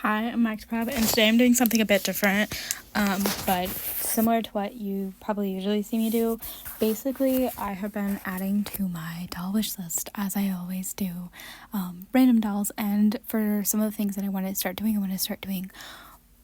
Hi, I'm Max Prab, and today I'm doing something a bit different, but similar to what you probably usually see me do. Basically, I have been adding to my doll wish list, as I always do, random dolls, and for some of the things that I want to start doing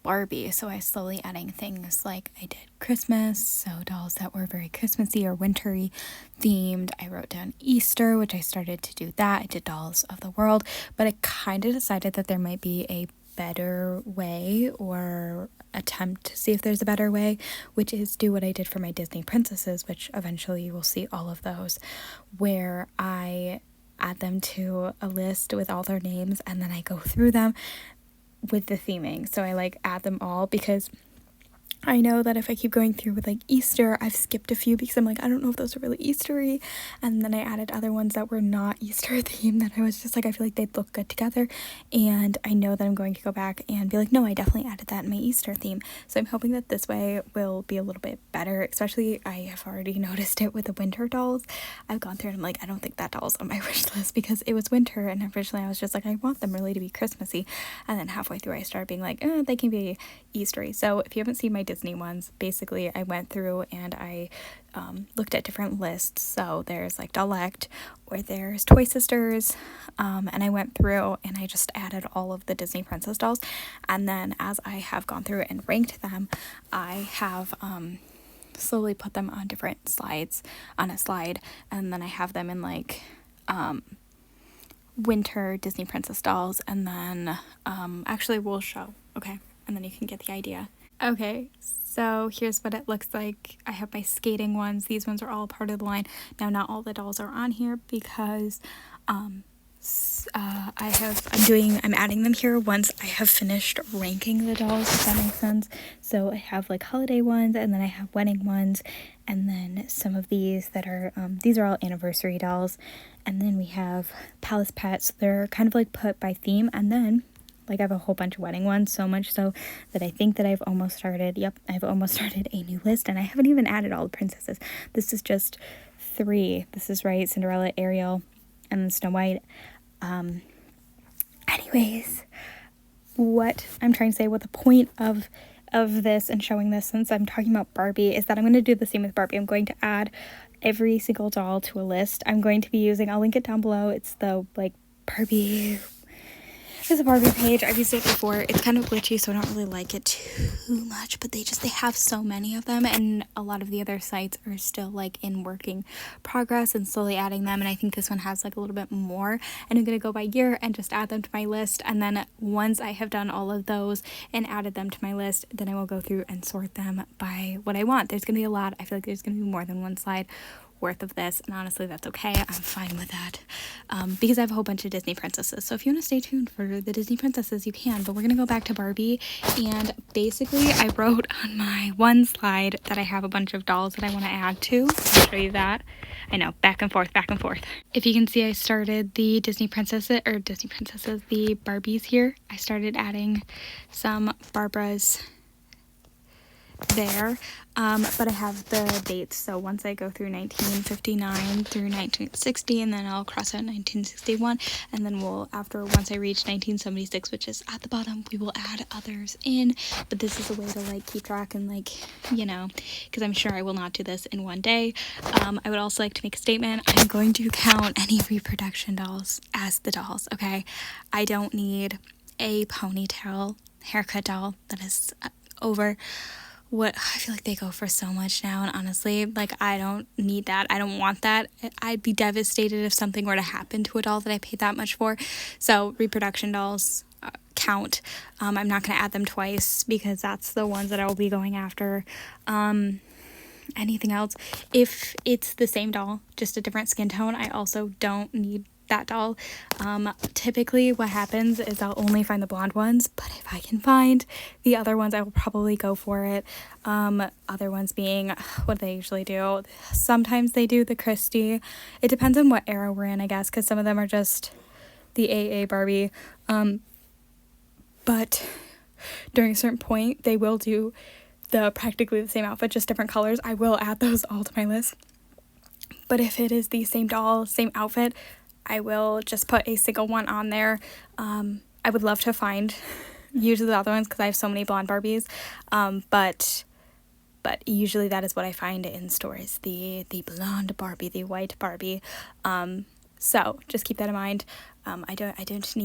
Barbie, so I slowly adding things like I did Christmas, so dolls that were very Christmassy or wintry themed. I wrote down Easter, which I started to do that. I did dolls of the world, but I kind of decided that there might be a better way, or attempt to see if there's a better way, which is do what I did for my Disney princesses, which eventually you will see all of those, where I add them to a list with all their names and then I go through them with the theming. So I add them all because I know that if I keep going through with Easter, I've skipped a few because I'm like, I don't know if those are really Eastery. And then I added other ones that were not Easter themed that I was just like, I feel like they'd look good together. And I know that I'm going to go back and be like, no, I definitely added that in my Easter theme. So I'm hoping that this way will be a little bit better, especially I have already noticed it with the winter dolls. I've gone through and I'm like, I don't think that doll's on my wish list because it was winter. And originally I was just like, I want them really to be Christmassy. And then halfway through I started being like, they can be Eastery. So if you haven't seen my Disney ones, basically I went through and I looked at different lists. So there's Dollect, or there's Toy Sisters, and I went through and I just added all of the Disney princess dolls, and then as I have gone through and ranked them, I have slowly put them on different slides on a slide, and then I have them in winter Disney princess dolls, and then actually we'll show, okay, and then you can get the idea. Okay, so here's what it looks like. I have my skating ones. These ones are all part of the line. Now, not all the dolls are on here because I'm adding them here once I have finished ranking the dolls, if that makes sense. So I have holiday ones, and then I have wedding ones, and then some of these that are these are all anniversary dolls, and then we have Palace Pets. They're kind of put by theme, and then I have a whole bunch of wedding ones, so much so that I think that I've almost started a new list, and I haven't even added all the princesses. This is just 3. This is right, Cinderella, Ariel, and then Snow White. Anyways, what I'm trying to say, what the point of this and showing this, since I'm talking about Barbie, is that I'm going to do the same with Barbie. I'm going to add every single doll to a list. I'm going to be using, I'll link it down below, it's the Barbie... It's a Barbie page. I've used it before. It's kind of glitchy, so I don't really like it too much, but they have so many of them, and a lot of the other sites are still in working progress and slowly adding them, and I think this one has a little bit more, and I'm going to go by year and just add them to my list, and then once I have done all of those and added them to my list, then I will go through and sort them by what I want. There's going to be a lot. I feel like there's going to be more than one slide worth of this, and honestly that's okay. I'm fine with that because I have a whole bunch of Disney princesses, so if you want to stay tuned for the Disney princesses you can, but we're gonna go back to Barbie. And basically I wrote on my one slide that I have a bunch of dolls that I want to add to. I'll show you that. I know, back and forth. If you can see, I started the the Barbies here. I started adding some Barbaras there, but I have the dates, so once I go through 1959 through 1960, and then I'll cross out 1961, and then once I reach 1976, which is at the bottom, we will add others in. But this is a way to keep track and because I'm sure I will not do this in one day. I would also like to make a statement. I'm going to count any reproduction dolls as the dolls, okay? I don't need a ponytail haircut doll that is over what I feel like they go for so much now, and honestly, I don't need that. I don't want that. I'd be devastated if something were to happen to a doll that I paid that much for. So reproduction dolls count. I'm not going to add them twice because that's the ones that I will be going after. Anything else, if it's the same doll, just a different skin tone, I also don't need that doll. Typically what happens is I'll only find the blonde ones, but if I can find the other ones, I will probably go for it. Other ones being, what they usually do, sometimes they do the Christie. It depends on what era we're in, I guess, because some of them are just the AA Barbie, but during a certain point they will do practically the same outfit, just different colors. I will add those all to my list. But if it is the same doll, same outfit, I will just put a single one on there. I would love to find usually the other ones because I have so many blonde Barbies. But usually that is what I find in stores, the blonde Barbie, the white Barbie. So just keep that in mind. I don't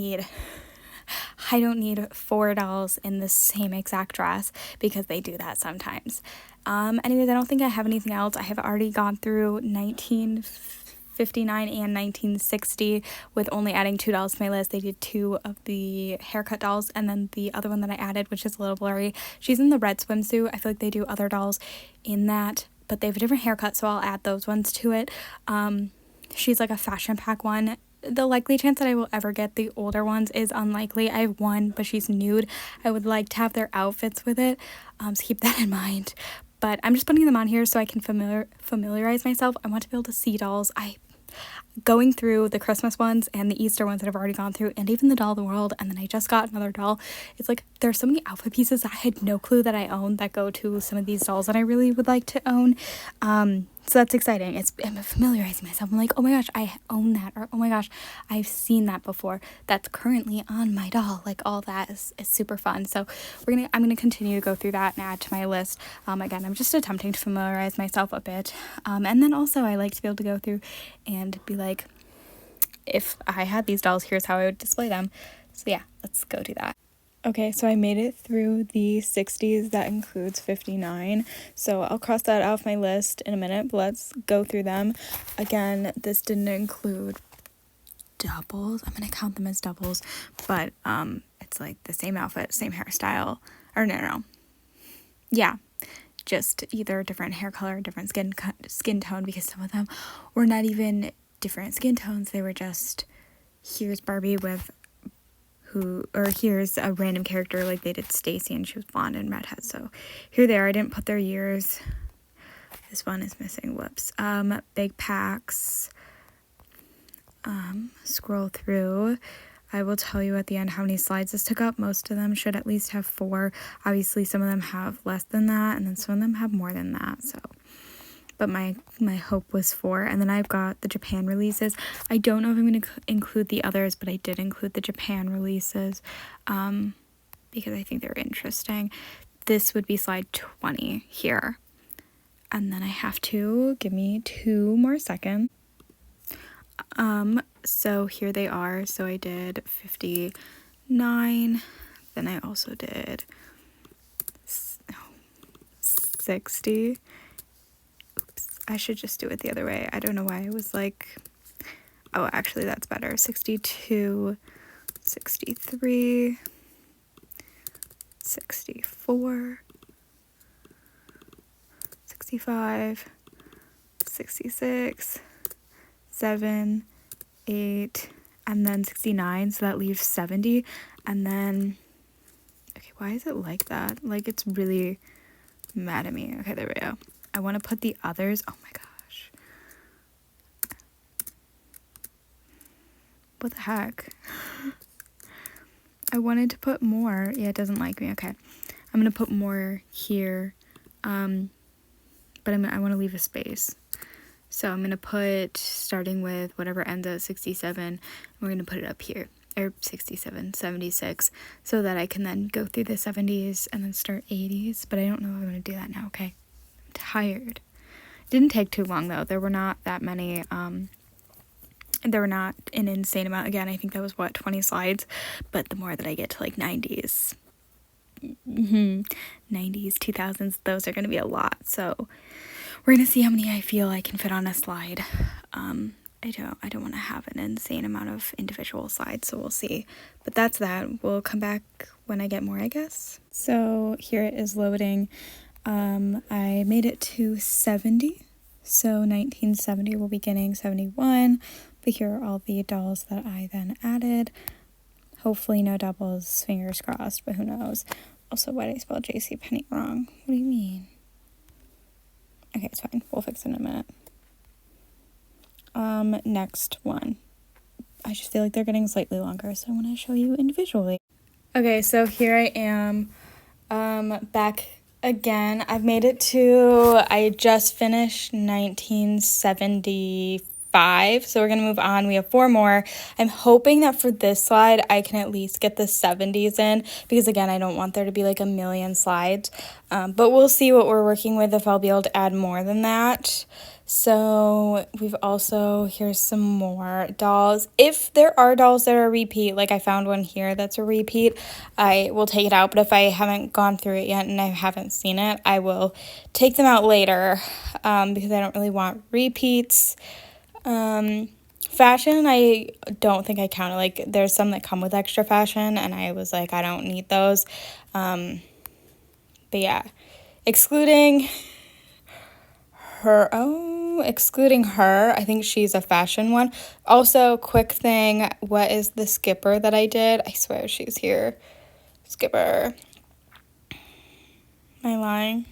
need 4 dolls in the same exact dress because they do that sometimes. Anyways, I don't think I have anything else. I have already gone through 1959 and 1960 with only adding 2 dolls to my list. They did 2 of the haircut dolls, and then the other one that I added, which is a little blurry, she's in the red swimsuit. I feel like they do other dolls in that, but they have a different haircut, so I'll add those ones to it. She's like a fashion pack one. The likely chance that I will ever get the older ones is unlikely. I have one, but she's nude. I would like to have their outfits with it, so keep that in mind. But I'm just putting them on here so I can familiarize myself. I want to be able to see dolls. Going through the Christmas ones and the Easter ones that I've already gone through, and even the Doll of the World, and then I just got another doll. It's like there's so many outfit pieces that I had no clue that I owned that go to some of these dolls that I really would like to own. So that's exciting. I'm familiarizing myself. I'm like, oh my gosh, I own that, or oh my gosh, I've seen that before. That's currently on my doll. Like, all that is super fun. So I'm gonna continue to go through that and add to my list. Again, I'm just attempting to familiarize myself a bit. And then also I like to be able to go through and be like, if I had these dolls, here's how I would display them. So yeah, let's go do that. Okay, so I made it through the 60s. That includes 59. So I'll cross that off my list in a minute, but let's go through them. Again, this didn't include doubles. I'm going to count them as doubles, but it's like the same outfit, same hairstyle. Or no. Yeah, just either different hair color, different skin tone, because some of them were not even different skin tones. They were just, here's Barbie with here's a random character, like they did Stacy and she was blonde and redhead. So here they are. I didn't put their years. This one is missing. Whoops. Big packs. Scroll through. I will tell you at the end how many slides this took up. Most of them should at least have 4. Obviously some of them have less than that, and then some of them have more than that. So, but my hope was 4. And then I've got the Japan releases. I don't know if I'm going to include the others, but I did include the Japan releases because I think they're interesting. This would be slide 20 here. And then I have to give me 2 more seconds. So here they are. So I did 59. Then I also did 60. I should just do it the other way. I don't know why I was like, oh, actually that's better. 62, 63, 64, 65, 66, 7, 8, and then 69. So that leaves 70. And then, okay, why is it like that? Like, it's really mad at me. Okay, there we go. I want to put the others. Oh my gosh. What the heck? I wanted to put more. Yeah, it doesn't like me. Okay. I'm going to put more here. But I want to leave a space. So I'm going to put, starting with whatever ends at 67, we're going to put it up here. Or 67, 76. So that I can then go through the 70s and then start 80s. But I don't know if I'm going to do that now. Okay. Tired. Didn't take too long though. There were not that many. There were not an insane amount. Again, I think that was 20 slides. But the more that I get to like 90s, 90s, 2000s, those are going to be a lot. So we're going to see how many I feel I can fit on a slide. I don't want to have an insane amount of individual slides, so we'll see. But that's that. We'll come back when I get more, I guess. So here it is loading. I made it to 70, so 1970 will be getting 71, but here are all the dolls that I then added. Hopefully no doubles, fingers crossed, but who knows. Also, why did I spell JCPenney wrong? What do you mean? Okay, it's fine. We'll fix it in a minute. Next one. I just feel like they're getting slightly longer, so I want to show you individually. Okay, so here I am, back again. I've made it to, I just finished 1974, 5, so we're gonna move on. We have 4 more. I'm hoping that for this slide I can at least get the 70s in, because again, I don't want there to be like a million slides, but we'll see what we're working with, if I'll be able to add more than that. So we've also, here's some more dolls. If there are dolls that are a repeat, like I found one here that's a repeat, I will take it out. But if I haven't gone through it yet and I haven't seen it, I will take them out later, because I don't really want repeats. Fashion, I don't think I counted. Like, there's some that come with extra fashion, and I was like, I don't need those. But yeah, excluding her, I think she's a fashion one. Also, quick thing, what is the skipper that I did? I swear she's here. Skipper. Am I lying?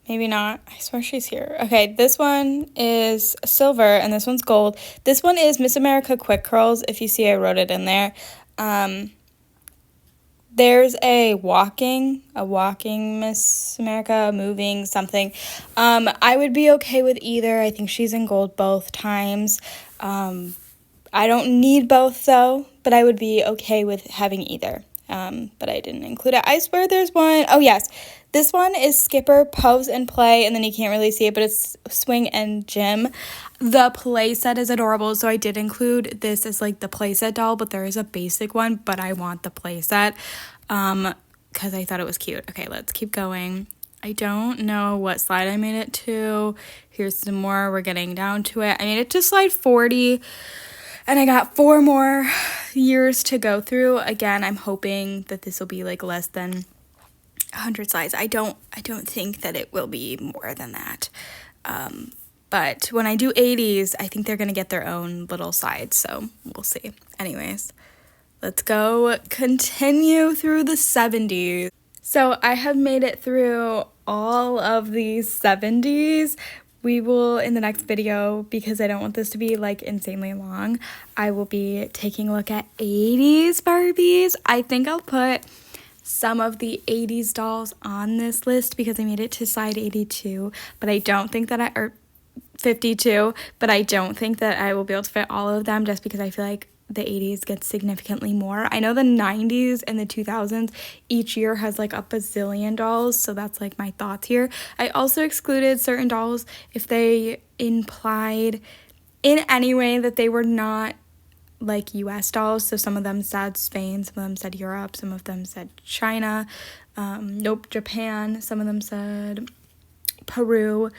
Maybe not. I swear she's here. Okay, this one is silver and this one's gold. This one is Miss America Quick Curls. If you see, I wrote it in there. There's a walking Miss America, moving something. I would be okay with either. I think she's in gold both times. I don't need both though, but I would be okay with having either. But I didn't include it. I swear there's one. Oh yes, this one is Skipper, Pose and Play, and then you can't really see it, but it's Swing and Gym. The play set is adorable, so I did include this as like the play set doll, but there is a basic one, but I want the play set because I thought it was cute. Okay, let's keep going. I don't know what slide I made it to. Here's some more. We're getting down to it. I made it to slide 40. And I got 4 more years to go through. Again, I'm hoping that this will be like less than 100 slides. I don't think that it will be more than that. But when I do 80s, I think they're going to get their own little slides. So we'll see. Anyways, let's go continue through the 70s. So I have made it through all of these 70s. We will, in the next video, because I don't want this to be like insanely long, I will be taking a look at 80s Barbies. I think I'll put some of the 80s dolls on this list because I made it to slide 82, but I don't think that or 52, but I don't think that I will be able to fit all of them just because I feel like the 80s gets significantly more. I know the 90s and the 2000s each year has like a bazillion dolls, so that's like my thoughts here. I also excluded certain dolls if they implied in any way that they were not like US dolls. So some of them said Spain, some of them said Europe, some of them said China, Japan, some of them said Peru.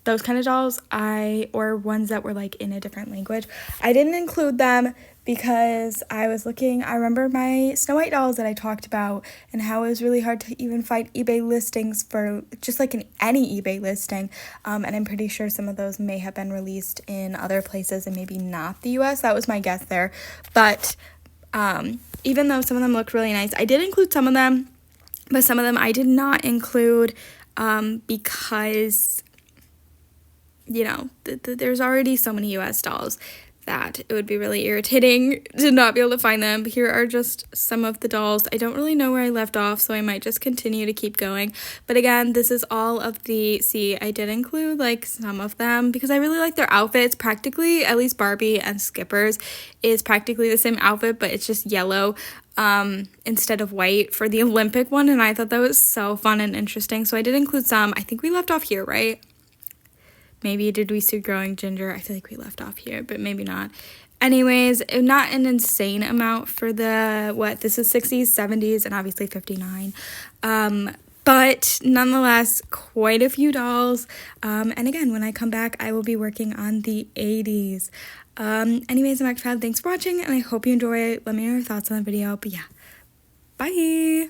Those kind of dolls, or ones that were like in a different language, I didn't include them because I was looking. I remember my Snow White dolls that I talked about and how it was really hard to even find eBay listings for just like any eBay listing, and I'm pretty sure some of those may have been released in other places and maybe not the US. That was my guess there, but even though some of them looked really nice, I did include some of them, but some of them I did not include because, you know, there's already so many US dolls that it would be really irritating to not be able to find them. But here are just some of the dolls. I don't really know where I left off, so I might just continue to keep going. But again, this is all of the, see, I did include like some of them because I really like their outfits. Practically, at least Barbie and Skipper's is practically the same outfit, but it's just yellow instead of white for the Olympic one, and I thought that was so fun and interesting, so I did include some. I think we left off here, right? Maybe did we see Growing Ginger? I feel like we left off here, but maybe not. Anyways, not an insane amount for the, this is 60s, 70s, and obviously 59. But nonetheless, quite a few dolls. And again, when I come back, I will be working on the 80s. Anyways, I'm Max Fab. Thanks for watching, and I hope you enjoy it. Let me know your thoughts on the video. But yeah, bye!